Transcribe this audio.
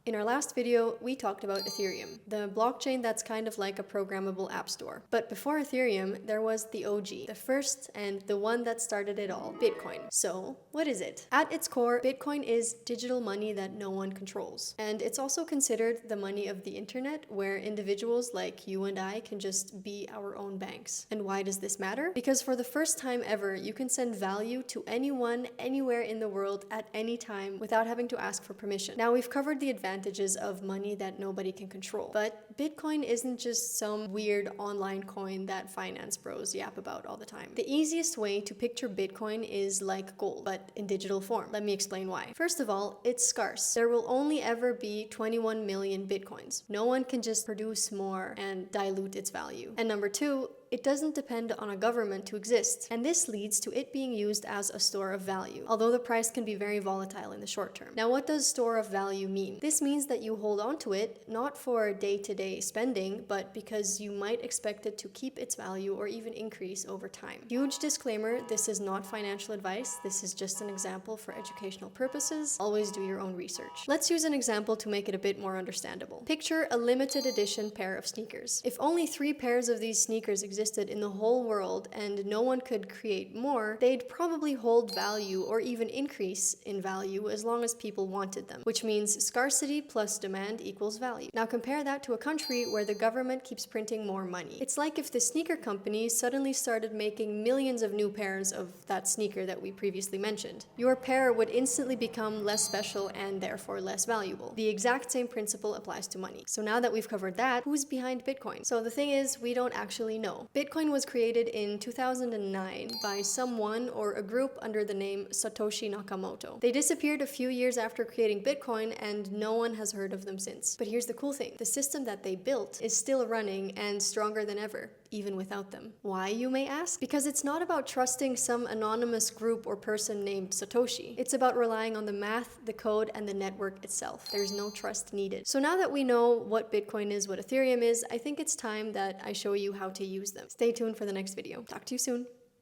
In our last video, we talked about Ethereum, the blockchain that's kind of like a programmable app store. But before Ethereum, there was the OG, the first and the one that started it all, Bitcoin. So, what is it? At its core, Bitcoin is digital money that no one controls. And it's also considered the money of the internet, where individuals like you and I can just be our own banks. And why does this matter? Because for the first time ever, you can send value to anyone, anywhere in the world, at any time, without having to ask for permission. Now, we've covered the advantages of money that nobody can control. But Bitcoin isn't just some weird online coin that finance bros yap about all the time. The easiest way to picture Bitcoin is like gold, but in digital form. Let me explain why. First of all, it's scarce. There will only ever be 21 million Bitcoins. No one can just produce more and dilute its value. And number two, it doesn't depend on a government to exist, and this leads to it being used as a store of value, although the price can be very volatile in the short term. Now, what does store of value mean? This means that you hold on to it not for day-to-day spending, but because you might expect it to keep its value or even increase over time. Huge disclaimer, this is not financial advice, this is just an example for educational purposes. Always do your own research. Let's use an example to make it a bit more understandable. Picture a limited edition pair of sneakers. If only 3 pairs of these sneakers existed in the whole world and no one could create more, they'd probably hold value or even increase in value as long as people wanted them, which means scarcity plus demand equals value. Now compare that to a country where the government keeps printing more money. It's like if the sneaker companies suddenly started making millions of new pairs of that sneaker that we previously mentioned. Your pair would instantly become less special and therefore less valuable. The exact same principle applies to money. So now that we've covered that, who's behind Bitcoin? So the thing is, we don't actually know. Bitcoin was created in 2009 by someone or a group under the name Satoshi Nakamoto. They disappeared a few years after creating Bitcoin and no one has heard of them since. But here's the cool thing. The system that they built is still running and stronger than ever, even without them. Why, you may ask? Because it's not about trusting some anonymous group or person named Satoshi. It's about relying on the math, the code, and the network itself. There's no trust needed. So now that we know what Bitcoin is, what Ethereum is, I think it's time that I show you how to use them. Stay tuned for the next video. Talk to you soon.